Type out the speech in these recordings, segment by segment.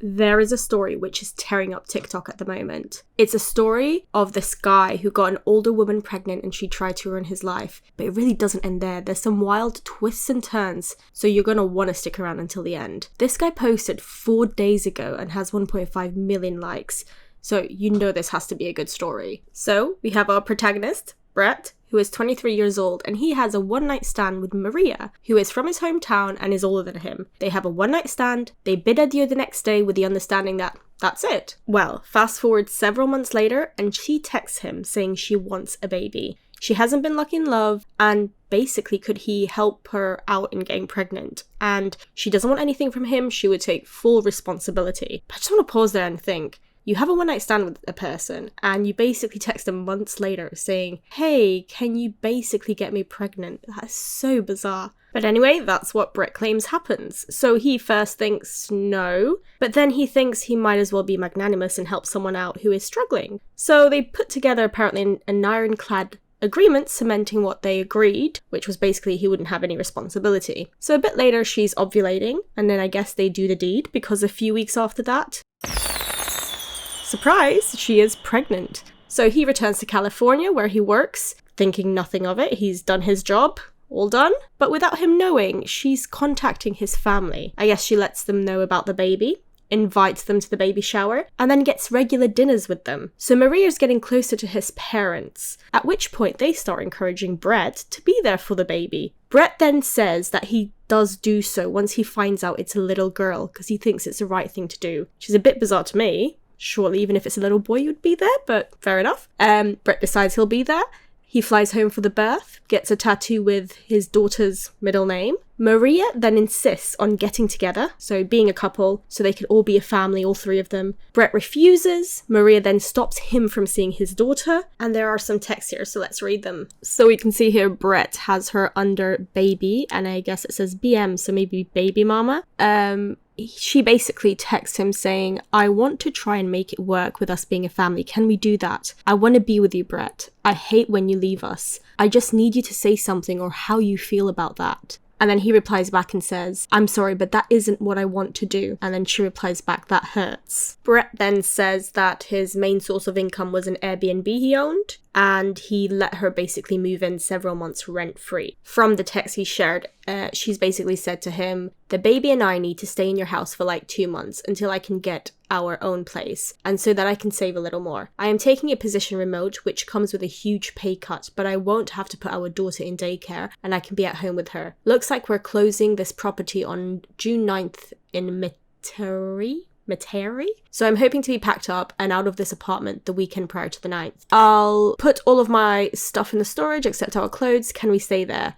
there is a story which is tearing up TikTok at the moment. It's a story of this guy who got an older woman pregnant and she tried to ruin his life. But it really doesn't end there. There's some wild twists and turns, so you're going to want to stick around until the end. This guy posted 4 days ago and has 1.5 million likes. So you know this has to be a good story. So we have our protagonist, Brett, who is 23 years old, and he has a one-night stand with Maria, who is from his hometown and is older than him. They have a one-night stand, they bid adieu the next day with the understanding that that's it. Well, fast forward several months later, and she texts him saying she wants a baby. She hasn't been lucky in love, and basically could he help her out in getting pregnant? And she doesn't want anything from him, she would take full responsibility. But I just want to pause there and think, you have a one-night stand with a person and you basically text them months later saying, hey, can you basically get me pregnant? That is so bizarre. But anyway, that's what Brett claims happens. So he first thinks no, but then he thinks he might as well be magnanimous and help someone out who is struggling. So they put together apparently an ironclad agreement cementing what they agreed, which was basically he wouldn't have any responsibility. So a bit later she's ovulating, and then I guess they do the deed, because a few weeks after that, surprise, she is pregnant. So he returns to California where he works, thinking nothing of it. He's done his job, all done. But without him knowing, she's contacting his family. I guess she lets them know about the baby, invites them to the baby shower, and then gets regular dinners with them. So Maria's getting closer to his parents, at which point they start encouraging Brett to be there for the baby. Brett then says that he does do so once he finds out it's a little girl, because he thinks it's the right thing to do, which is a bit bizarre to me. Surely even if it's a little boy you'd be there, but fair enough. Brett decides he'll be there. He flies home for the birth, gets a tattoo with his daughter's middle name. Maria then insists on getting together, so being a couple, so they could all be a family, all three of them. Brett refuses. Maria then stops him from seeing his daughter, and there are some texts here, so let's read them. So we can see here Brett has her under baby, and I guess it says BM, so maybe baby mama. She basically texts him saying, I want to try and make it work with us being a family. Can we do that? I want to be with you, Brett. I hate when you leave us. I just need you to say something or how you feel about that. And then he replies back and says, I'm sorry, but that isn't what I want to do. And then she replies back, that hurts. Brett then says that his main source of income was an Airbnb he owned, and he let her basically move in several months rent-free. From the text he shared, she's basically said to him, the baby and I need to stay in your house for like 2 months until I can get our own place, and so that I can save a little more. I am taking a position remote, which comes with a huge pay cut, but I won't have to put our daughter in daycare, and I can be at home with her. Looks like we're closing this property on June 9th in Metairie? So I'm hoping to be packed up and out of this apartment the weekend prior to the 9th. I'll put all of my stuff in the storage except our clothes. Can we stay there?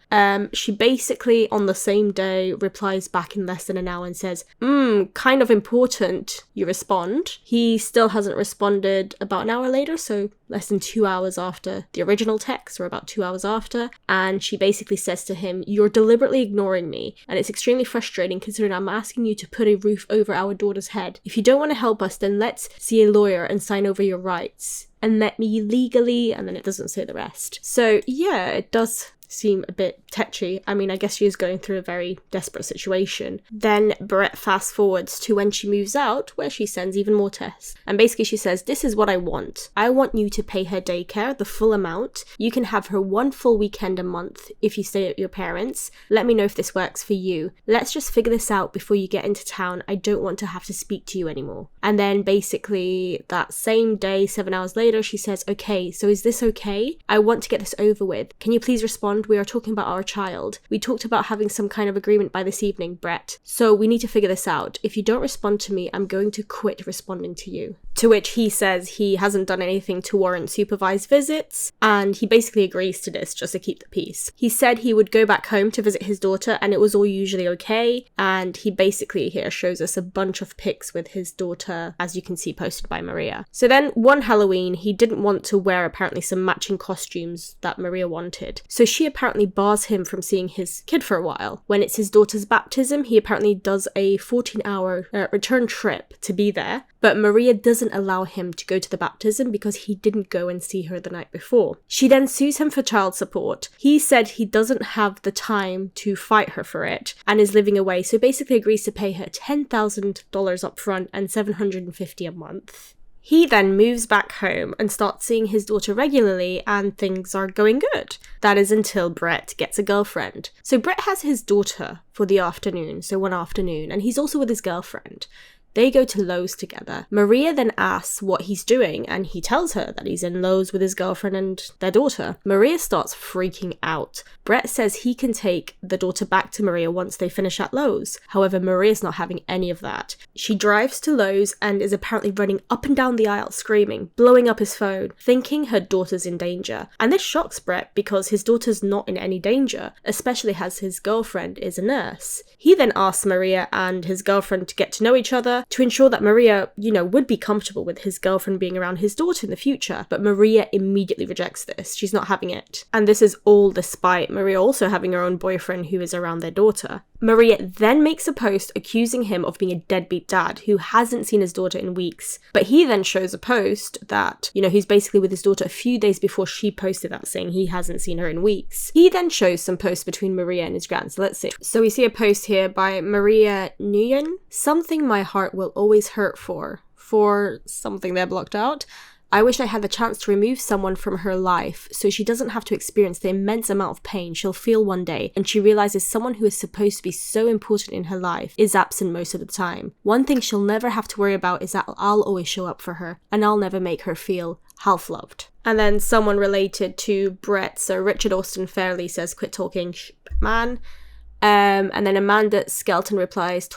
She basically on the same day replies back in less than an hour and says, kind of important, you respond. He still hasn't responded about an hour later, so less than 2 hours after the original text, or about 2 hours after. And she basically says to him, you're deliberately ignoring me, and it's extremely frustrating considering I'm asking you to put a roof over our daughter's head. If you don't want to help us, then let's see a lawyer and sign over your rights. And let me legally, and then it doesn't say the rest. So yeah, it does seem a bit tetchy. I mean, I guess she is going through a very desperate situation. Then Brett fast forwards to when she moves out, where she sends even more tests. And basically she says, this is what I want. I want you to pay her daycare, the full amount. You can have her 1 full weekend a month if you stay at your parents'. Let me know if this works for you. Let's just figure this out before you get into town. I don't want to have to speak to you anymore. And then basically that same day, 7 hours later, she says, okay, so is this okay? I want to get this over with. Can you please respond? We are talking about our child. We talked about having some kind of agreement by this evening, Brett. So we need to figure this out. If you don't respond to me, I'm going to quit responding to you. To which he says he hasn't done anything to warrant supervised visits, and he basically agrees to this just to keep the peace. He said he would go back home to visit his daughter and it was all usually okay, and he basically here shows us a bunch of pics with his daughter, as you can see posted by Maria. So then one Halloween, he didn't want to wear apparently some matching costumes that Maria wanted. So she apparently bars him from seeing his kid for a while. When it's his daughter's baptism, he apparently does a 14-hour return trip to be there, but Maria doesn't allow him to go to the baptism because he didn't go and see her the night before. She then sues him for child support. He said he doesn't have the time to fight her for it and is living away, so basically agrees to pay her $10,000 up front and $750 a month. He then moves back home and starts seeing his daughter regularly, and things are going good. That is until Brett gets a girlfriend. So Brett has his daughter for the afternoon, so one afternoon, and he's also with his girlfriend. They go to Lowe's together. Maria then asks what he's doing, and he tells her that he's in Lowe's with his girlfriend and their daughter. Maria starts freaking out. Brett says he can take the daughter back to Maria once they finish at Lowe's. However, Maria's not having any of that. She drives to Lowe's and is apparently running up and down the aisle screaming, blowing up his phone, thinking her daughter's in danger. And this shocks Brett because his daughter's not in any danger, especially as his girlfriend is a nurse. He then asks Maria and his girlfriend to get to know each other to ensure that Maria, would be comfortable with his girlfriend being around his daughter in the future. But Maria immediately rejects this. She's not having it. And this is all despite Maria also having her own boyfriend who is around their daughter. Maria then makes a post accusing him of being a deadbeat dad who hasn't seen his daughter in weeks. But he then shows a post that, he's basically with his daughter a few days before she posted that, saying he hasn't seen her in weeks. He then shows some posts between Maria and his grand. So let's see. So we see a post here by Maria Nguyen. Something my heart will always hurt for something they're blocked out. I wish I had the chance to remove someone from her life so she doesn't have to experience the immense amount of pain she'll feel one day and she realizes someone who is supposed to be so important in her life is absent most of the time. One thing she'll never have to worry about is that I'll always show up for her and I'll never make her feel half-loved. And then someone related to Brett, so Richard Austin Fairley says, quit talking man. And then Amanda Skelton replies,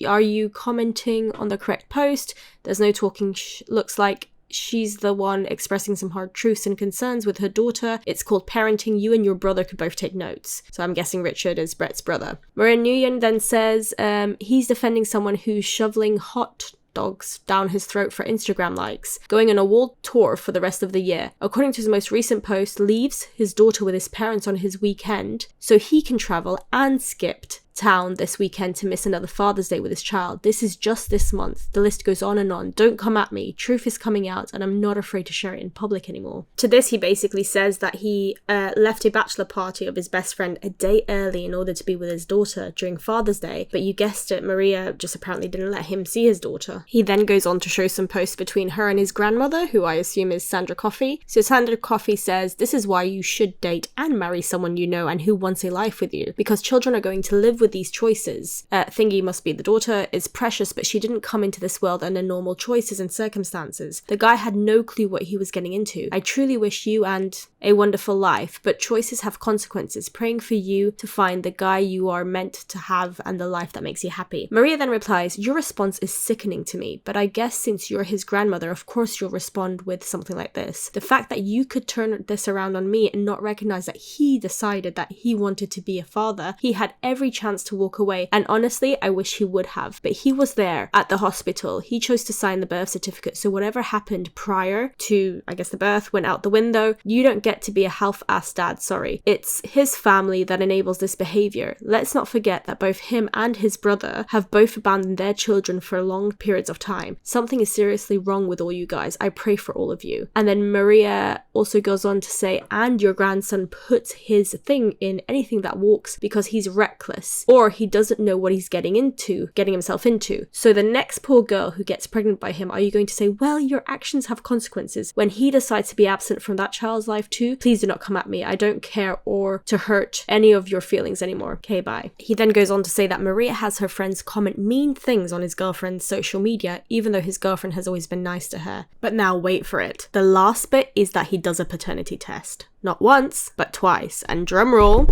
are you commenting on the correct post? There's no talking looks like she's the one expressing some hard truths and concerns with her daughter. It's called parenting. You and your brother could both take notes. So I'm guessing Richard is Brett's brother. Maria Nguyen then says he's defending someone who's shoveling hot dogs down his throat for Instagram likes, going on a world tour for the rest of the year. According to his most recent post, leaves his daughter with his parents on his weekend so he can travel, and skipped town this weekend to miss another Father's Day with his child. This is just this month. The list goes on and on. Don't come at me. Truth is coming out and I'm not afraid to share it in public anymore. To this, he basically says that he left a bachelor party of his best friend a day early in order to be with his daughter during Father's Day, but you guessed it, Maria just apparently didn't let him see his daughter. He then goes on to show some posts between her and his grandmother, who I assume is Sandra Coffey. So Sandra Coffey says, this is why you should date and marry someone you know and who wants a life with you, because children are going to live with these choices. Thingy must be the daughter, is precious, but she didn't come into this world under normal choices and circumstances. The guy had no clue what he was getting into. I truly wish you and a wonderful life, but choices have consequences. Praying for you to find the guy you are meant to have and the life that makes you happy. Maria then replies, your response is sickening to me, but I guess since you're his grandmother, of course you'll respond with something like this. The fact that you could turn this around on me and not recognize that he decided that he wanted to be a father, he had every chance to walk away, and honestly I wish he would have, but he was there at the hospital. He chose to sign the birth certificate, so whatever happened prior to, I guess, the birth went out the window. You don't get to be a half-assed dad, sorry. It's his family that enables this behavior. Let's not forget that both him and his brother have both abandoned their children for long periods of time. Something is seriously wrong with all you guys. I pray for all of you. And then Maria also goes on to say, and your grandson puts his thing in anything that walks because he's reckless, or he doesn't know what he's getting himself into. So the next poor girl who gets pregnant by him, are you going to say, well, your actions have consequences when he decides to be absent from that child's life too? Please do not come at me. I don't care or to hurt any of your feelings anymore. Okay, bye. He then goes on to say that Maria has her friends comment mean things on his girlfriend's social media, even though his girlfriend has always been nice to her. But now wait for it. The last bit is that he does a paternity test. Not once, but twice. And drum roll,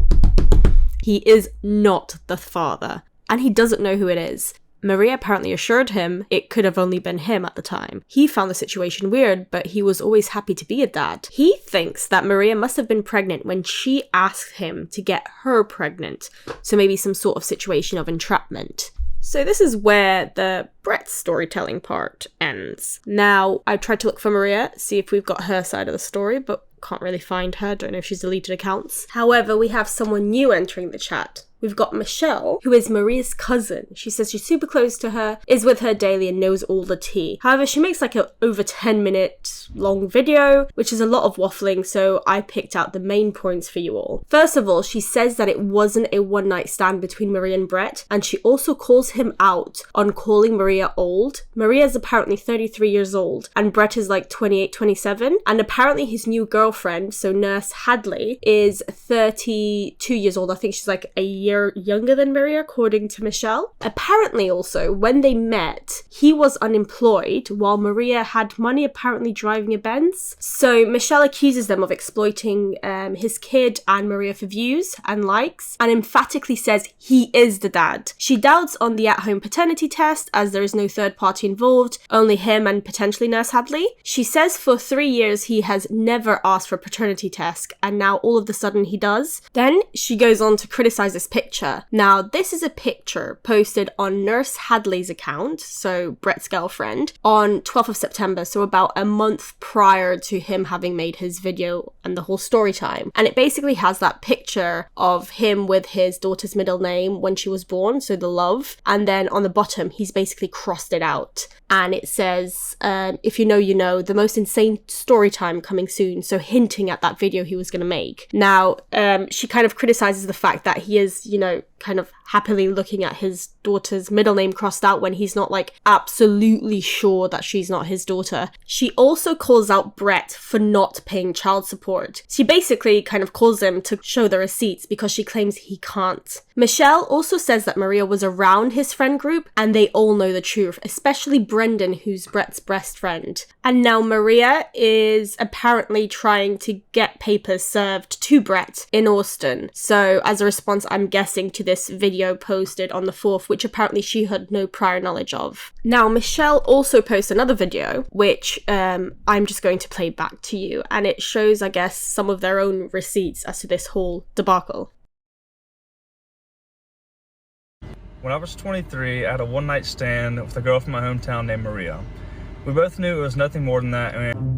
he is not the father. And he doesn't know who it is. Maria apparently assured him it could have only been him at the time. He found the situation weird, but he was always happy to be a dad. He thinks that Maria must have been pregnant when she asked him to get her pregnant. So maybe some sort of situation of entrapment. So this is where the Brett storytelling part ends. Now, I tried to look for Maria, see if we've got her side of the story, but Can't really find her. Don't know if she's deleted accounts. However, we have someone new entering the chat. We've got Michelle, who is Maria's cousin. She says she's super close to her, is with her daily and knows all the tea. However, she makes like a over 10-minute long video, which is a lot of waffling, so I picked out the main points for you all. First of all, she says that it wasn't a one-night stand between Maria and Brett, and she also calls him out on calling Maria old. Maria is apparently 33 years old, and Brett is like 28, 27, and apparently his new girlfriend, so Nurse Hadley, is 32 years old. I think she's like a year younger than Maria, according to Michelle. Apparently also, when they met, he was unemployed while Maria had money, apparently driving a Benz. So Michelle accuses them of exploiting his kid and Maria for views and likes, and emphatically says he is the dad. She doubts on the at-home paternity test as there is no third party involved, only him and potentially Nurse Hadley. She says for 3 years he has never asked for a paternity test, and now all of a sudden he does. Then she goes on to criticize this picture. Now, this is a picture posted on Nurse Hadley's account, so Brett's girlfriend, on 12th of September, so about a month prior to him having made his video and the whole story time. And it basically has that picture of him with his daughter's middle name when she was born, so the love, and then on the bottom, he's basically crossed it out. And it says, if you know, you know, the most insane story time coming soon, so hinting at that video he was going to make. Now, she kind of criticizes the fact that he is, you know, kind of happily looking at his daughter's middle name crossed out when he's not like absolutely sure that she's not his daughter. She also calls out Brett for not paying child support. She basically kind of calls him to show the receipts because she claims he can't. Michelle also says that Maria was around his friend group and they all know the truth, especially Brendan, who's Brett's best friend. And now Maria is apparently trying to get papers served to Brett in Austin. So as a response, I'm guessing, to this video posted on the 4th, which apparently she had no prior knowledge of. Now, Michelle also posts another video, which I'm just going to play back to you, and it shows, I guess, some of their own receipts as to this whole debacle. When I was 23, I had a one-night stand with a girl from my hometown named Maria. We both knew it was nothing more than that, and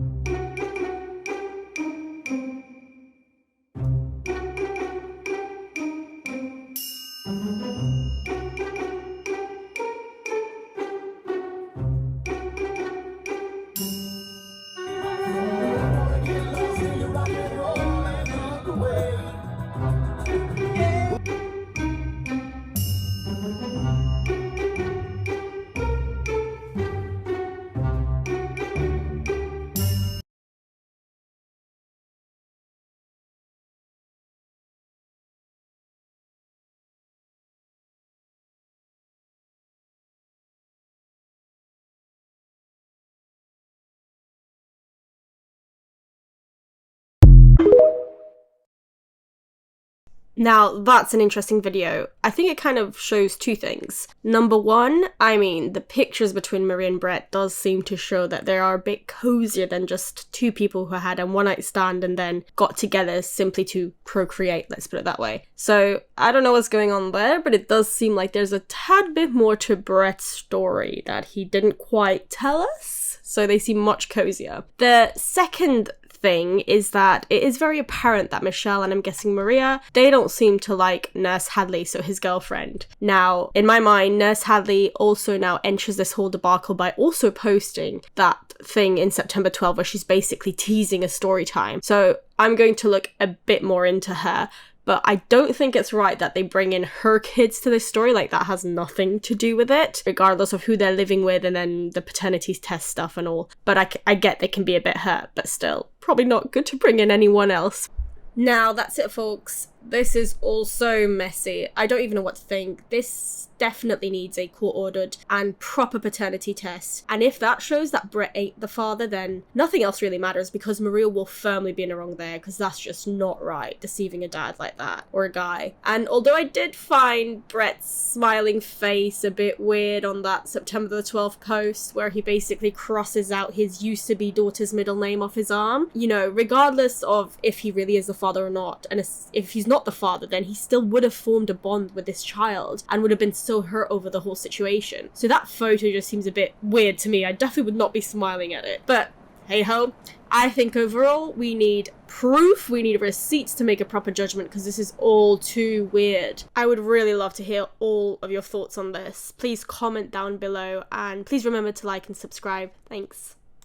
Now, that's an interesting video. I think it kind of shows two things. Number one, I mean, the pictures between Maria and Brett does seem to show that they are a bit cozier than just two people who had a one-night stand and then got together simply to procreate, let's put it that way. So, I don't know what's going on there, but it does seem like there's a tad bit more to Brett's story that he didn't quite tell us. So they seem much cozier. The second thing is that it is very apparent that Michelle, and I'm guessing Maria, they don't seem to like Nurse Hadley, so his girlfriend. Now, in my mind, Nurse Hadley also now enters this whole debacle by also posting that thing in September 12 where she's basically teasing a story time. So I'm going to look a bit more into her. But I don't think it's right that they bring in her kids to this story. Like, that has nothing to do with it, regardless of who they're living with and then the paternity test stuff and all. But I get they can be a bit hurt, but still, probably not good to bring in anyone else. Now, that's it, folks. This is all so messy. I don't even know what to think. This definitely needs a court-ordered and proper paternity test. And if that shows that Brett ain't the father, then nothing else really matters, because Maria will firmly be in the wrong there, because that's just not right, deceiving a dad like that, or a guy. And although I did find Brett's smiling face a bit weird on that September the 12th post, where he basically crosses out his used-to-be daughter's middle name off his arm, you know, regardless of if he really is the father or not, and if he's not the father, then he still would have formed a bond with this child and would have been so hurt over the whole situation. So that photo just seems a bit weird to me. I definitely would not be smiling at it. But hey ho. I think overall we need proof, we need receipts to make a proper judgment, because this is all too weird. I would really love to hear all of your thoughts on this. Please comment down below, and please remember to like and subscribe. Thanks.